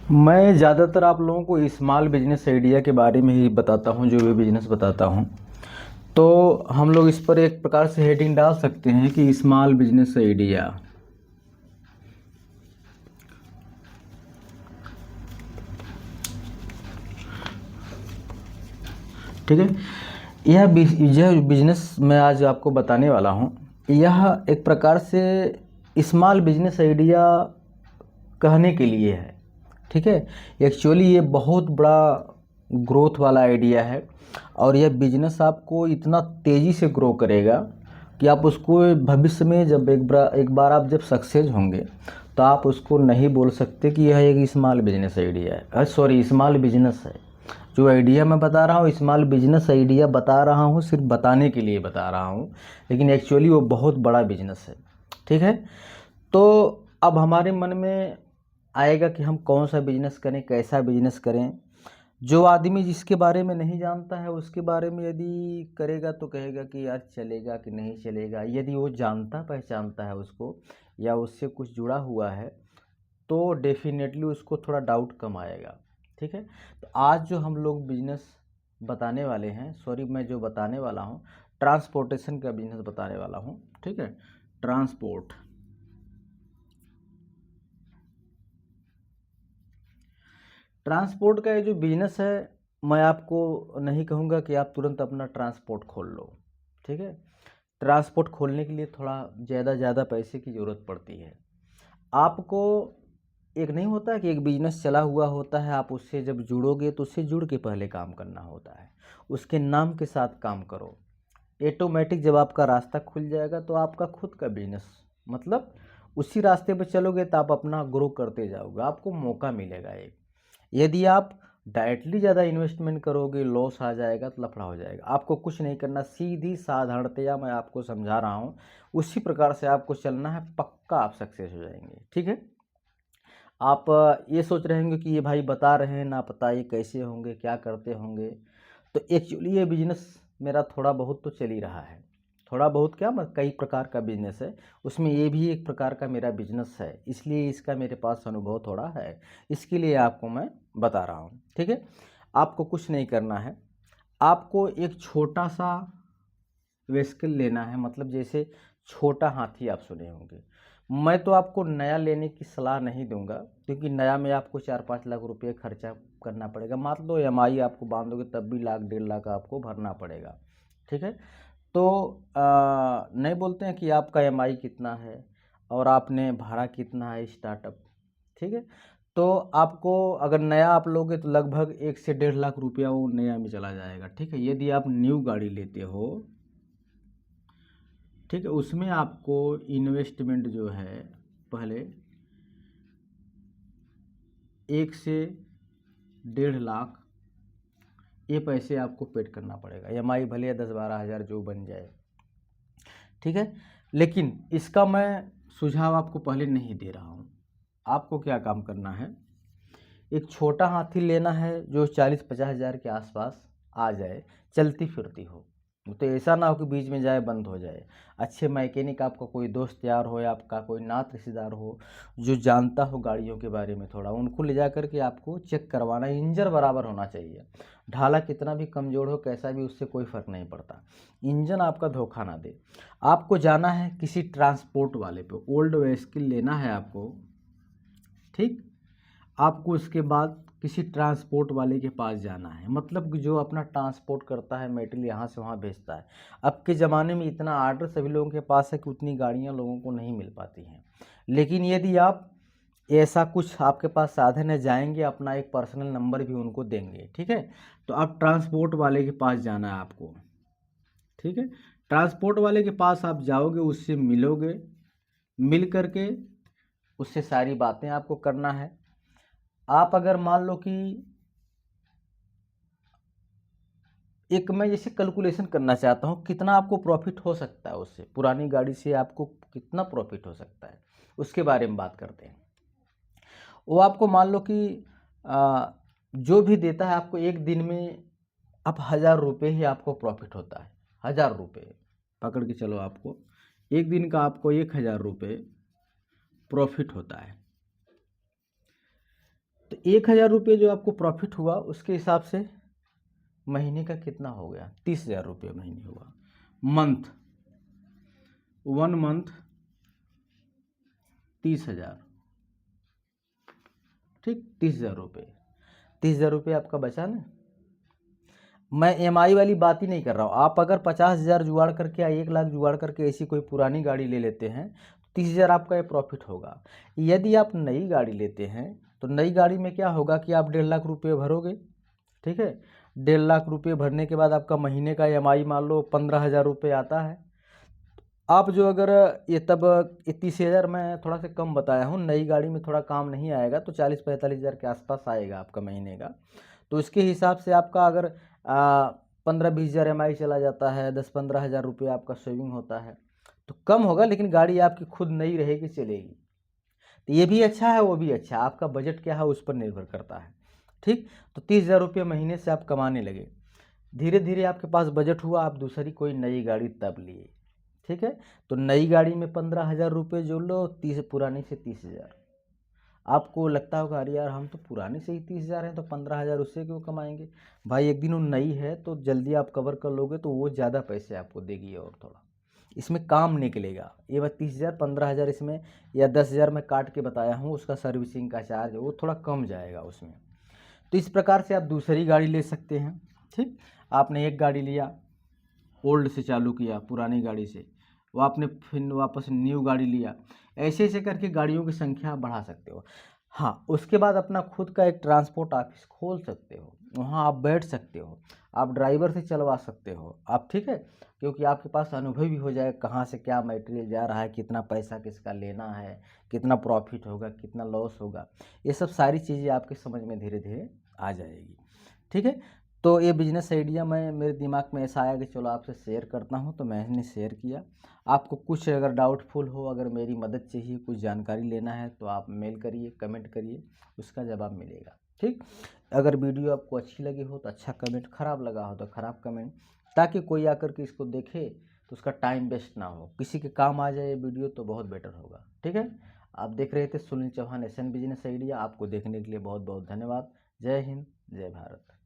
मैं ज़्यादातर आप लोगों को स्मॉल बिजनेस आइडिया के बारे में ही बताता हूँ, जो भी बिजनेस बताता हूँ। तो हम लोग इस पर एक प्रकार से हेडिंग डाल सकते हैं कि स्मॉल बिजनेस आइडिया। ठीक है। यह बिजनेस मैं आज आपको बताने वाला हूँ, यह एक प्रकार से स्मॉल बिजनेस आइडिया कहने के लिए है। ठीक है। एक्चुअली ये बहुत बड़ा ग्रोथ वाला आइडिया है और यह बिजनेस आपको इतना तेज़ी से ग्रो करेगा कि आप उसको भविष्य में जब एक बार आप जब सक्सेस होंगे तो आप उसको नहीं बोल सकते कि यह एक स्मॉल बिजनेस आइडिया है, सॉरी स्मॉल बिजनेस है। जो आइडिया मैं बता रहा हूँ, स्मॉल बिजनेस आइडिया बता रहा हूँ, सिर्फ बताने के लिए बता रहा हूँ, लेकिन एक्चुअली वो बहुत बड़ा बिजनेस है। ठीक है। तो अब हमारे मन में आएगा कि हम कौन सा बिजनेस करें, कैसा बिजनेस करें। जो आदमी जिसके बारे में नहीं जानता है उसके बारे में यदि करेगा तो कहेगा कि यार चलेगा कि नहीं चलेगा। यदि वो जानता पहचानता है उसको या उससे कुछ जुड़ा हुआ है तो डेफिनेटली उसको थोड़ा डाउट कम आएगा। ठीक है। तो आज जो हम लोग बिजनेस बताने वाले हैं, सॉरी मैं जो बताने वाला हूँ ट्रांसपोर्टेशन का बिजनेस बताने वाला हूँ। ठीक है। ट्रांसपोर्ट ट्रांसपोर्ट का ये जो बिजनेस है, मैं आपको नहीं कहूँगा कि आप तुरंत अपना ट्रांसपोर्ट खोल लो। ठीक है। ट्रांसपोर्ट खोलने के लिए थोड़ा ज़्यादा पैसे की ज़रूरत पड़ती है आपको। एक नहीं होता है कि एक बिजनेस चला हुआ होता है, आप उससे जब जुड़ोगे तो उससे जुड़ के पहले काम करना होता है, उसके नाम के साथ काम करो। ऑटोमेटिक जब आपका रास्ता खुल जाएगा तो आपका खुद का बिजनेस, मतलब उसी रास्ते पर चलोगे तो आप अपना ग्रो करते जाओगे, आपको मौका मिलेगा एक। यदि आप डायरेक्टली ज़्यादा इन्वेस्टमेंट करोगे, लॉस आ जाएगा तो लफड़ा हो जाएगा। आपको कुछ नहीं करना, सीधी साधारणतया मैं आपको समझा रहा हूँ, उसी प्रकार से आपको चलना है, पक्का आप सक्सेस हो जाएंगे। ठीक है। आप ये सोच रहे होंगे कि ये भाई बता रहे हैं ना, पता ये कैसे होंगे, क्या करते होंगे। तो एक्चुअली ये बिजनेस मेरा थोड़ा बहुत तो चल ही रहा है। थोड़ा बहुत क्या, मैं कई प्रकार का बिजनेस है, उसमें ये भी एक प्रकार का मेरा बिजनेस है, इसलिए इसका मेरे पास अनुभव थोड़ा है, इसके लिए आपको मैं बता रहा हूँ। ठीक है। आपको कुछ नहीं करना है, आपको एक छोटा सा वेस्कल लेना है, मतलब जैसे छोटा हाथी आप सुने होंगे। मैं तो आपको नया लेने की सलाह नहीं दूंगा, क्योंकि नया में आपको 4-5 लाख रुपये खर्चा करना पड़ेगा। मान लो EMI आपको बांधोगे तब भी लाख 1.5 लाख आपको भरना पड़ेगा। ठीक है। तो नहीं बोलते हैं कि आपका EMI कितना है और आपने भाड़ा कितना है स्टार्टअप। ठीक है। तो आपको अगर नया आप लोगे तो लगभग 1 से 1.5 लाख रुपया वो नया में चला जाएगा। ठीक है। यदि आप न्यू गाड़ी लेते हो, ठीक है, उसमें आपको इन्वेस्टमेंट जो है पहले 1 से 1.5 लाख ये पैसे आपको पेड करना पड़ेगा। EMI भले 10-12 हज़ार जो बन जाए। ठीक है। लेकिन इसका मैं सुझाव आपको पहले नहीं दे रहा हूँ। आपको क्या काम करना है, एक छोटा हाथी लेना है जो 40-50 हज़ार के आसपास आ जाए, चलती फिरती हो। तो ऐसा ना हो कि बीच में जाए बंद हो जाए। अच्छे मैकेनिक आपका कोई दोस्त यार हो या आपका कोई नात रिश्तेदार हो जो जानता हो गाड़ियों के बारे में थोड़ा, उनको ले जा करके आपको चेक करवाना। इंजन बराबर होना चाहिए, ढाला कितना भी कमज़ोर हो कैसा भी, उससे कोई फ़र्क नहीं पड़ता, इंजन आपका धोखा ना दे। आपको जाना है किसी ट्रांसपोर्ट वाले पे, ओल्ड व्हीकल लेना है आपको। ठीक। आपको उसके बाद किसी ट्रांसपोर्ट वाले के पास जाना है, मतलब कि जो अपना ट्रांसपोर्ट करता है, मेटेरियल यहाँ से वहाँ भेजता है। अब के ज़माने में इतना आर्डर सभी लोगों के पास है कि उतनी गाड़ियाँ लोगों को नहीं मिल पाती हैं। लेकिन यदि आप ऐसा कुछ आपके पास साधन है, जाएंगे अपना एक पर्सनल नंबर भी उनको देंगे। ठीक है। तो आप ट्रांसपोर्ट वाले के पास जाना है आपको। ठीक है। ट्रांसपोर्ट वाले के पास आप जाओगे, उससे मिलोगे, मिल करके उससे सारी बातें आपको करना है। आप अगर मान लो कि एक मैं जैसे कैलकुलेशन करना चाहता हूँ कितना आपको प्रॉफिट हो सकता है, उससे पुरानी गाड़ी से आपको कितना प्रॉफिट हो सकता है, उसके बारे में बात करते हैं। वो आपको मान लो कि जो भी देता है आपको एक दिन में, आप 1,000 रुपये ही आपको प्रॉफिट होता है। 1,000 रुपये पकड़ के चलो, आपको एक दिन का आपको 1,000 रुपये प्रॉफिट होता है। तो 1,000 रुपये जो आपको प्रॉफिट हुआ उसके हिसाब से महीने का कितना हो गया? 30,000 रुपये महीने हुआ। मंथ, 1 मंथ 30,000, ठीक, 30,000 रुपये। 30,000 रुपये आपका बचा ना। मैं EMI वाली बात ही नहीं कर रहा हूँ। आप अगर 50,000 जुगाड़ करके या 1,00,000 जुगाड़ करके ऐसी कोई पुरानी गाड़ी ले लेते हैं, 30,000 आपका ये प्रॉफिट होगा। यदि आप नई गाड़ी लेते हैं तो नई गाड़ी में क्या होगा कि आप 1,50,000 रुपये भरोगे, ठीक है। 1,50,000 रुपये भरने के बाद आपका महीने का EMI मान लो 15,000 रुपये आता है। आप जो अगर ये तब ये 30,000 मैं थोड़ा सा कम बताया हूँ, नई गाड़ी में थोड़ा काम नहीं आएगा, तो 40-45,000 के आसपास आएगा आपका महीने का। तो इसके हिसाब से आपका अगर 15-20,000 EMI चला जाता है, 10-15,000 रुपये आपका सेविंग होता है, तो कम होगा, लेकिन गाड़ी आपकी खुद नई रहेगी, चलेगी। तो ये भी अच्छा है, वो भी अच्छा है, आपका बजट क्या है उस पर निर्भर करता है, ठीक। तो 30,000 रुपये महीने से आप कमाने लगे, धीरे धीरे आपके पास बजट हुआ, आप दूसरी कोई नई गाड़ी तब लिए, ठीक है। तो नई गाड़ी में 15,000 रुपये जोड़ लो, 30 पुरानी से 30,000। आपको लगता होगा अरे यार हम तो पुरानी से ही 30,000 हैं, तो 15,000 उससे क्यों कमाएंगे? भाई एक दिन वो नई है तो जल्दी आप कवर कर लोगे तो वो ज़्यादा पैसे आपको देगी, और थोड़ा इसमें काम निकलेगा। ये मैं 30,000 15,000 इसमें या 10,000 में काट के बताया हूँ, उसका सर्विसिंग का चार्ज वो थोड़ा कम जाएगा उसमें। तो इस प्रकार से आप दूसरी गाड़ी ले सकते हैं, ठीक। आपने एक गाड़ी लिया, ओल्ड से चालू किया, पुरानी गाड़ी से, वो आपने फिर वापस न्यू गाड़ी लिया, ऐसे ऐसे करके गाड़ियों की संख्या आप बढ़ा सकते हो। हाँ, उसके बाद अपना खुद का एक ट्रांसपोर्ट ऑफिस खोल सकते हो, वहाँ आप बैठ सकते हो, आप ड्राइवर से चलवा सकते हो आप, ठीक है। क्योंकि आपके पास अनुभव भी हो जाएगा कहाँ से क्या मटेरियल जा रहा है, कितना पैसा किसका लेना है, कितना प्रॉफिट होगा, कितना लॉस होगा, ये सब सारी चीज़ें आपके समझ में धीरे धीरे आ जाएगी, ठीक है। तो ये बिजनेस आइडिया मैं मेरे दिमाग में ऐसा आया कि चलो आपसे शेयर करता हूँ, तो मैंने शेयर किया। आपको कुछ अगर डाउटफुल हो, अगर मेरी मदद चाहिए, कुछ जानकारी लेना है, तो आप मेल करिए, कमेंट करिए, उसका जवाब मिलेगा, ठीक। अगर वीडियो आपको अच्छी लगी हो तो अच्छा कमेंट, ख़राब लगा हो तो ख़राब कमेंट, ताकि कोई आकर के इसको देखे तो उसका टाइम वेस्ट ना हो, किसी के काम आ जाए ये वीडियो तो बहुत बेटर होगा, ठीक है। आप देख रहे थे Sunil Chauhan SN business idea. आपको देखने के लिए बहुत बहुत धन्यवाद। जय हिंद, जय भारत।